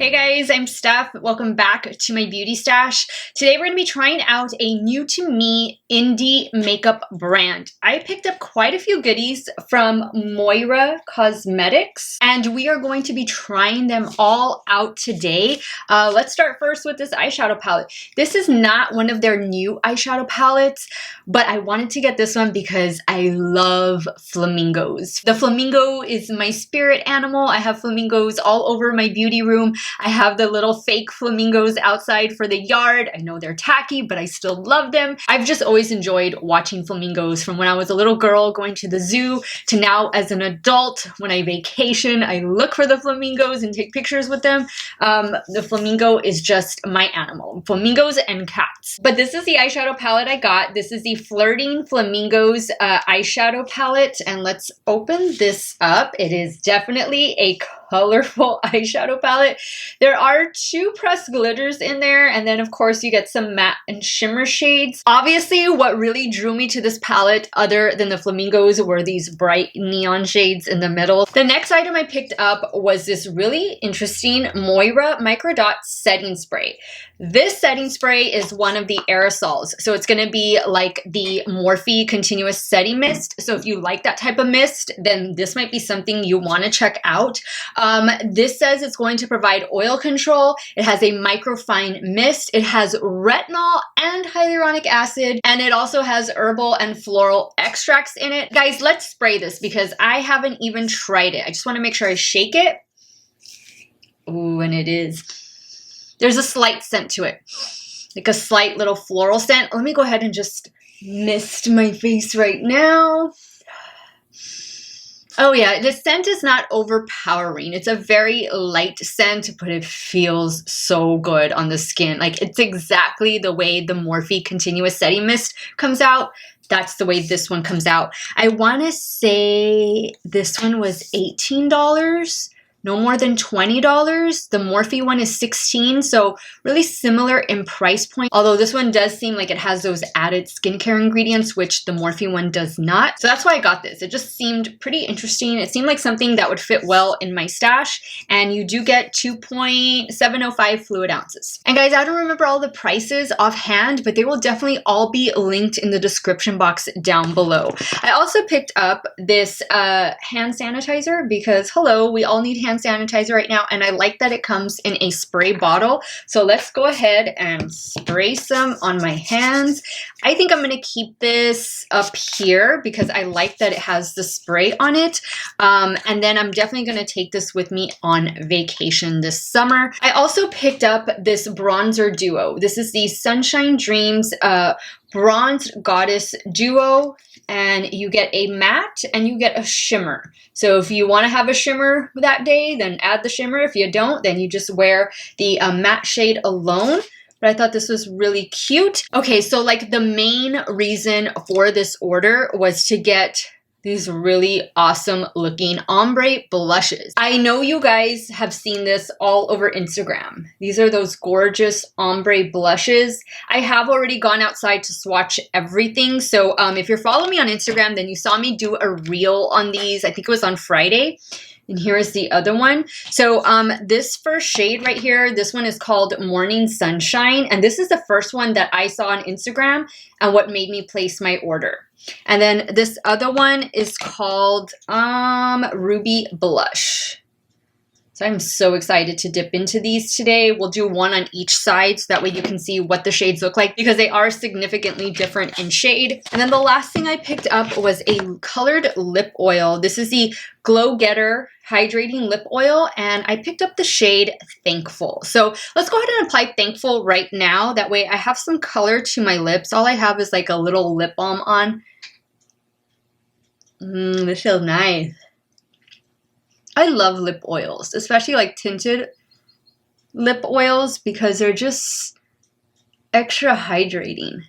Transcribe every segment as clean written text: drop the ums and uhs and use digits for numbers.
Hey guys, I'm Steff. Welcome back to my beauty stash. Today we're going to be trying out a new to me indie makeup brand. I picked up quite a few goodies from MOIRA Cosmetics and we are going to be trying them all out today. Let's start first with this eyeshadow palette. This is not one of their new eyeshadow palettes, but I wanted to get this one because I love flamingos. The flamingo is my spirit animal. I have flamingos all over my beauty room. I have the little fake flamingos outside for the yard. I know they're tacky, but I still love them. I've just always enjoyed watching flamingos from when I was a little girl going to the zoo to now as an adult. When I vacation, I look for the flamingos and take pictures with them. The flamingo is just my animal. Flamingos and cats. But this is the eyeshadow palette I got. This is the Flirting Flamingos eyeshadow palette. And let's open this up. It is definitely a colorful eyeshadow palette. There are two pressed glitters in there, and then of course you get some matte and shimmer shades. Obviously, what really drew me to this palette other than the flamingos were these bright neon shades in the middle. The next item I picked up was this really interesting MOIRA MicroDot setting spray. This setting spray is one of the aerosols, so it's going to be like the Morphe Continuous Setting Mist. So if you like that type of mist, then this might be something you want to check out. This says it's going to provide oil control. It has a microfine mist. It has retinol and hyaluronic acid, and it also has herbal and floral extracts in it. Guys, let's spray this because I haven't even tried it. I just want to make sure I shake it. Ooh, and it is. There's a slight scent to it, like a slight little floral scent. Let me go ahead and just mist my face right now. Oh yeah, the scent is not overpowering. It's a very light scent, but it feels so good on the skin. Like it's exactly the way the Morphe Continuous Setting Mist comes out. That's the way this one comes out. I want to say this one was $18. No more than $20. The Morphe one is $16, so really similar in price point. Although this one does seem like it has those added skincare ingredients, which the Morphe one does not. So that's why I got this. It just seemed pretty interesting. It seemed like something that would fit well in my stash. And you do get 2.705 fluid ounces. And guys, I don't remember all the prices offhand, but they will definitely all be linked in the description box down below. I also picked up this hand sanitizer because, hello, we all need hand sanitizer right now, and I like that it comes in a spray bottle. So let's go ahead and spray some on my hands. I think I'm going to keep this up here because I like that it has the spray on it. And then I'm definitely going to take this with me on vacation this summer. I also picked up this bronzer duo. This is the Sunshine Dreams Bronzed Goddess Duo, and you get a matte and you get a shimmer. So if you want to have a shimmer that day, then add the shimmer. If you don't, then you just wear the matte shade alone. But I thought this was really cute. Okay, so like the main reason for this order was to get these really awesome looking ombre blushes. I know you guys have seen this all over Instagram. These are those gorgeous ombre blushes. I have already gone outside to swatch everything. So if you're following me on Instagram, then you saw me do a reel on these. I think it was on Friday. And here is the other one. So this first shade right here, this one is called Morning Sunshine. And this is the first one that I saw on Instagram and what made me place my order. And then this other one is called Ruby Blush. So I'm so excited to dip into these today. We'll do one on each side so that way you can see what the shades look like because they are significantly different in shade. And then the last thing I picked up was a colored lip oil. This is the Glow Getter Hydrating Lip Oil, and I picked up the shade Thankful. So let's go ahead and apply Thankful right now. That way I have some color to my lips. All I have is like a little lip balm on. This feels nice. I love lip oils, especially like tinted lip oils because they're just extra hydrating.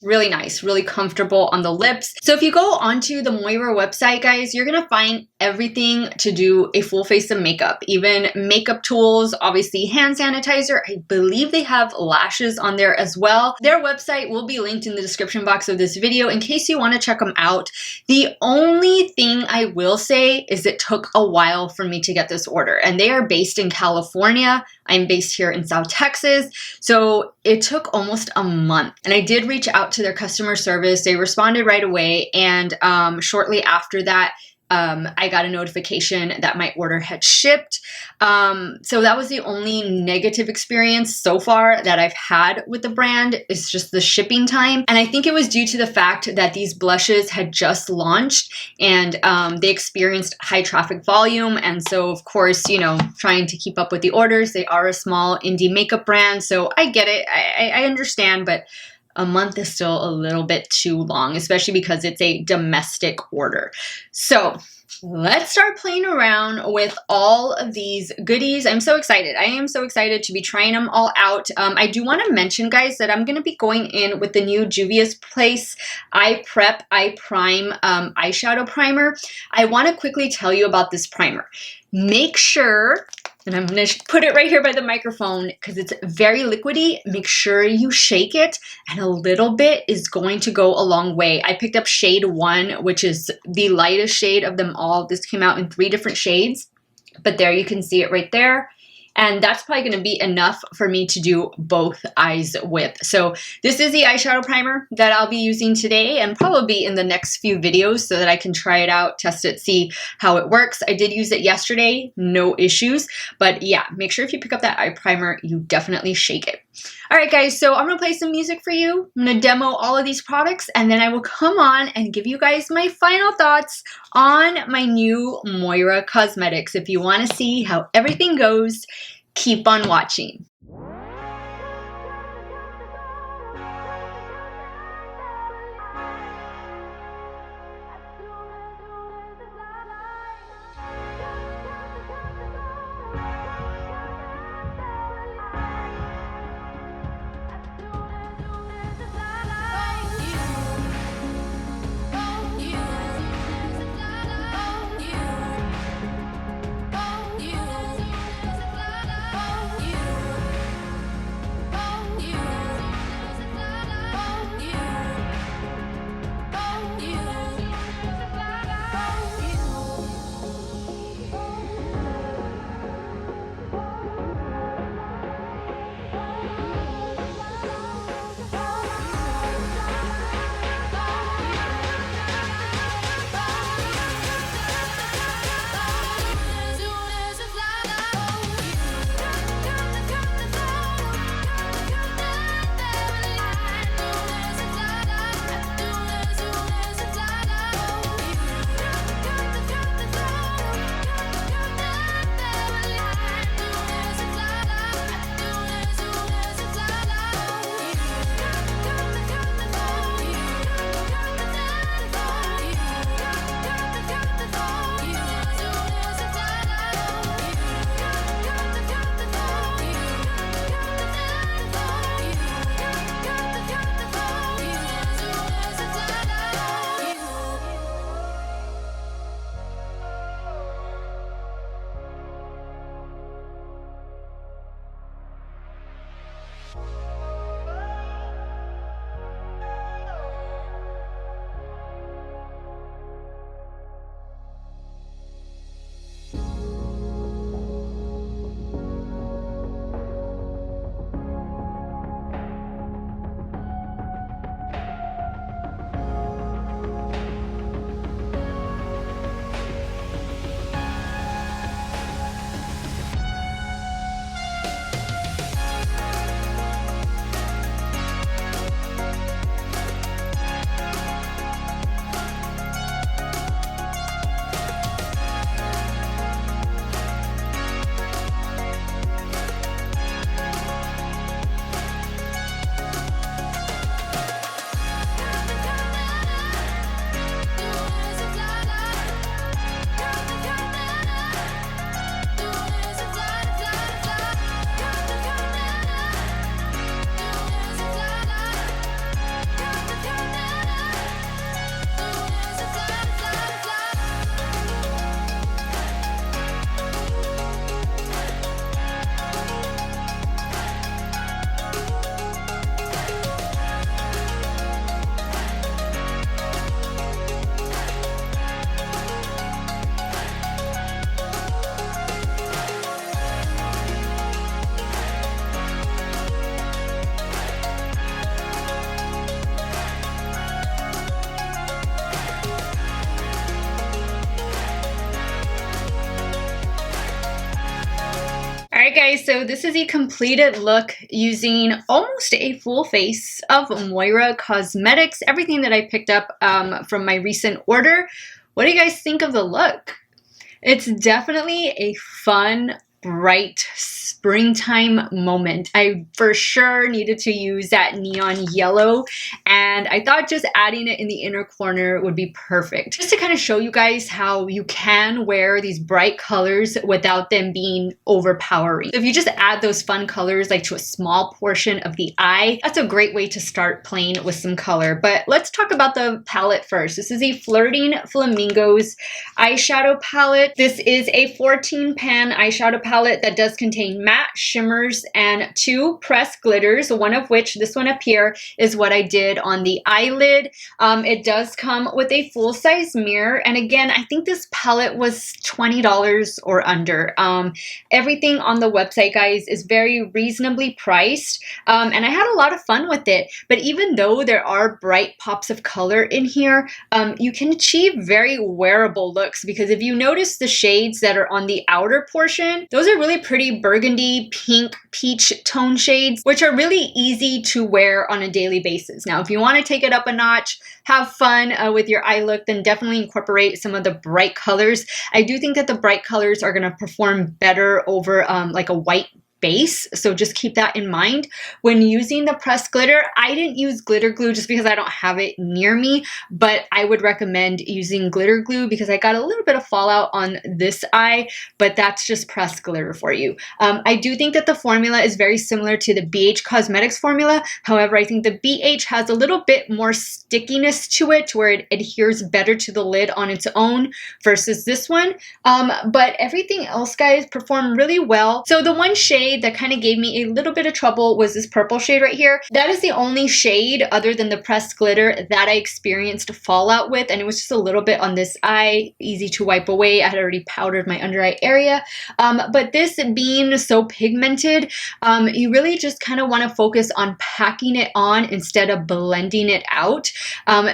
Really nice, really comfortable on the lips. So if you go onto the Moira website, guys, you're gonna find everything to do a full face of makeup, even makeup tools, obviously hand sanitizer. I believe they have lashes on there as well. Their website will be linked in the description box of this video in case you want to check them out. The only thing I will say is it took a while for me to get this order, and they are based in California. I'm based here in South Texas, so it took almost a month. And I did reach out to their customer service. They responded right away, and shortly after that, I got a notification that my order had shipped. So that was the only negative experience so far that I've had with the brand. It's just the shipping time. And I think it was due to the fact that these blushes had just launched, and they experienced high traffic volume. And so of course, you know, trying to keep up with the orders, they are a small indie makeup brand. So I get it. I understand, but a month is still a little bit too long, especially because it's a domestic order. So let's start playing around with all of these goodies. I'm so excited. I am so excited to be trying them all out. I do want to mention, guys, that I'm going to be going in with the new Juvia's Place Eye Prep Eye Prime eyeshadow primer. I want to quickly tell you about this primer. Make sure, and I'm going to put it right here by the microphone because it's very liquidy. Make sure you shake it, and a little bit is going to go a long way. I picked up shade 1, which is the lightest shade of them all. This came out in 3 different shades, but there you can see it right there. And that's probably going to be enough for me to do both eyes with. So this is the eyeshadow primer that I'll be using today and probably in the next few videos so that I can try it out, test it, see how it works. I did use it yesterday, no issues. But yeah, make sure if you pick up that eye primer, you definitely shake it. All right, guys, so I'm going to play some music for you. I'm going to demo all of these products, and then I will come on and give you guys my final thoughts on my new Moira cosmetics. If you want to see how everything goes, keep on watching. guys, so this is a completed look using almost a full face of Moira Cosmetics, everything that I picked up from my recent order. What do you guys think of the look? It's definitely a fun, bright springtime moment. I for sure needed to use that neon yellow, and I thought just adding it in the inner corner would be perfect. Just to kind of show you guys how you can wear these bright colors without them being overpowering. So if you just add those fun colors like to a small portion of the eye, that's a great way to start playing with some color. But let's talk about the palette first. This is a Flirting Flamingos eyeshadow palette. This is a 14 pan eyeshadow palette that does contain matte shimmers and 2 pressed glitters, one of which, this one up here, is what I did on the eyelid. It does come with a full-size mirror, and again, I think this palette was $20 or under. Everything on the website, guys, is very reasonably priced, and I had a lot of fun with it. But even though there are bright pops of color in here, you can achieve very wearable looks, because if you notice the shades that are on the outer portion, those are really pretty burgundy, pink, peach tone shades, which are really easy to wear on a daily basis. Now, if you want to take it up a notch, have fun with your eye look, then definitely incorporate some of the bright colors. I do think that the bright colors are going to perform better over like a white base, so just keep that in mind. When using the pressed glitter, I didn't use glitter glue just because I don't have it near me, but I would recommend using glitter glue because I got a little bit of fallout on this eye, but that's just pressed glitter for you. I do think that the formula is very similar to the BH Cosmetics formula. However, I think the BH has a little bit more stickiness to it, where it adheres better to the lid on its own versus this one. But everything else, guys, performed really well. So the one shade that kind of gave me a little bit of trouble was this purple shade right here. That is the only shade other than the pressed glitter that I experienced fallout with, and it was just a little bit on this eye, easy to wipe away. I had already powdered my under eye area. But this being so pigmented, you really just kind of want to focus on packing it on instead of blending it out,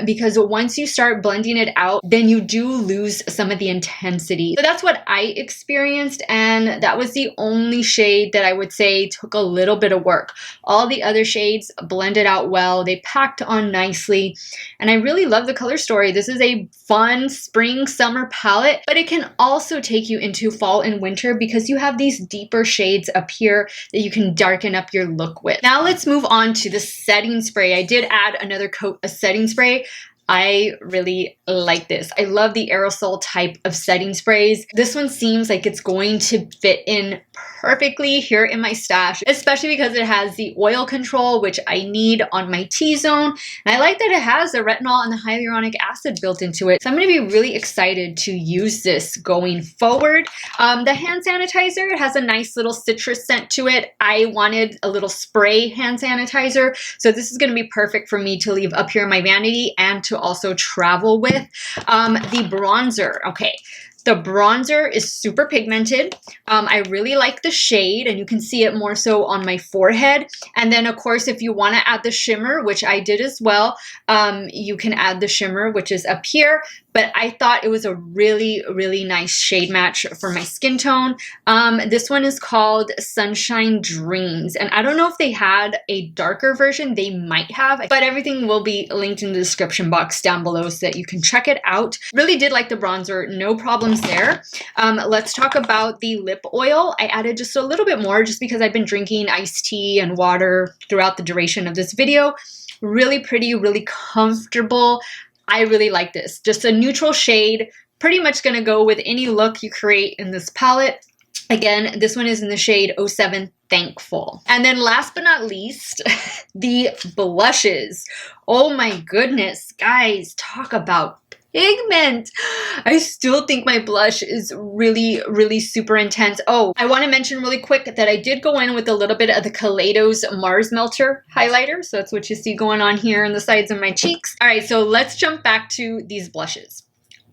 because once you start blending it out, then you do lose some of the intensity. So that's what I experienced, and that was the only shade that I would say took a little bit of work. All the other shades blended out well. They packed on nicely, and I really love the color story. This is a fun spring summer palette, but it can also take you into fall and winter because you have these deeper shades up here that you can darken up your look with. Now let's move on to the setting spray. I did add another coat of setting spray. I really like this. I love the aerosol type of setting sprays. This one seems like it's going to fit in perfectly here in my stash, especially because it has the oil control, which I need on my T-zone. And I like that it has the retinol and the hyaluronic acid built into it. So I'm going to be really excited to use this going forward. The hand sanitizer, it has a nice little citrus scent to it. I wanted a little spray hand sanitizer, so this is going to be perfect for me to leave up here in my vanity and to also travel with. The bronzer, okay. The bronzer is super pigmented. I really like the shade, and you can see it more so on my forehead. And then, of course, if you want to add the shimmer, which I did as well, you can add the shimmer, which is up here. But I thought it was a really, really nice shade match for my skin tone. This one is called Sunshine Dreams. And I don't know if they had a darker version. They might have, but everything will be linked in the description box down below so that you can check it out. Really did like the bronzer. No problems there. Let's talk about the lip oil. I added just a little bit more just because I've been drinking iced tea and water throughout the duration of this video. Really pretty, really comfortable. I really like this. Just a neutral shade, pretty much going to go with any look you create in this palette. Again, this one is in the shade 07 Thankful. And then last but not least, the blushes. Oh my goodness, guys, talk about pigment. I still think my blush is really, really super intense. Oh, I want to mention really quick that I did go in with a little bit of the Kaleidos Mars Melter highlighter. So that's what you see going on here on the sides of my cheeks. All right, so let's jump back to these blushes.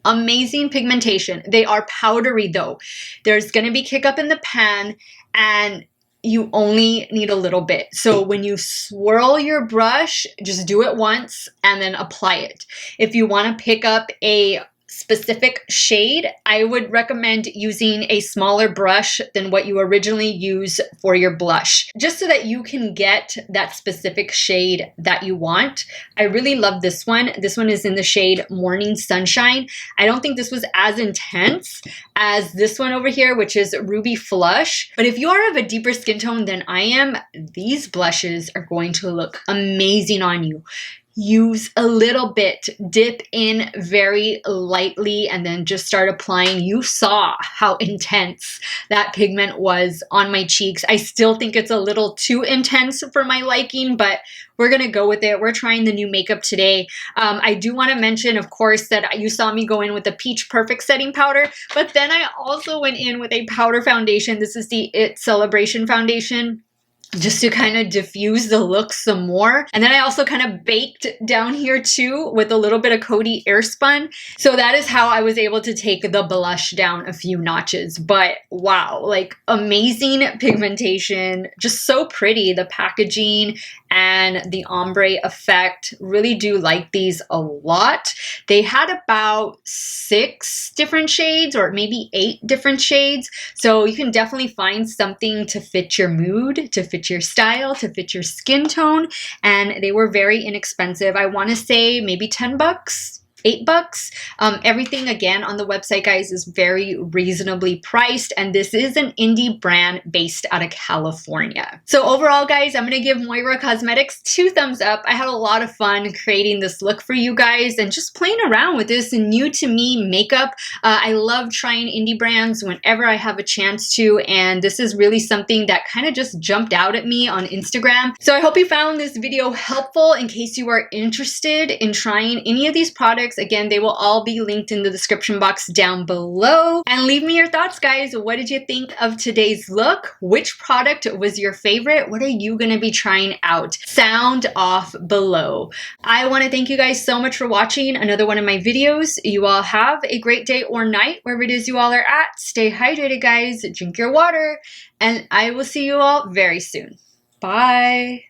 Amazing pigmentation. They are powdery though. There's going to be kick up in the pan, and you only need a little bit. So when you swirl your brush, just do it once and then apply it. If you want to pick up a specific shade, I would recommend using a smaller brush than what you originally use for your blush, just so that you can get that specific shade that you want. I really love this one. This one is in the shade Morning Sunshine. I don't think this was as intense as this one over here, which is Ruby Flush. But if you are of a deeper skin tone than I am, these blushes are going to look amazing on you. Use a little bit, dip in very lightly, and then just start applying. You saw how intense that pigment was on my cheeks. I still think it's a little too intense for my liking, but we're gonna go with it. We're trying the new makeup today. I do wanna mention, of course, that you saw me go in with the Peach Perfect Setting Powder, but then I also went in with a powder foundation. This is the It Celebration Foundation, just to kind of diffuse the look some more. And then I also kind of baked down here too with a little bit of Coty Airspun. So that is how I was able to take the blush down a few notches. But wow, like amazing pigmentation, just so pretty. The packaging and the ombre effect, really do like these a lot. They had about 6 different shades, or maybe 8 different shades. So you can definitely find something to fit your mood, to fit your style, to fit your skin tone. And they were very inexpensive. I want to say maybe 10 bucks. $8. Everything again on the website, guys, is very reasonably priced, and this is an indie brand based out of California. So overall, guys, I'm gonna give Moira Cosmetics 2 thumbs up. I had a lot of fun creating this look for you guys and just playing around with this new to me makeup. I love trying indie brands whenever I have a chance to, and this is really something that kind of just jumped out at me on Instagram. So I hope you found this video helpful in case you are interested in trying any of these products. Again, they will all be linked in the description box down below. And leave me your thoughts, guys. What did you think of today's look? Which product was your favorite? What are you going to be trying out? Sound off below. I want to thank you guys so much for watching another one of my videos. You all have a great day or night, wherever it is you all are at. Stay hydrated, guys. Drink your water. And I will see you all very soon. Bye.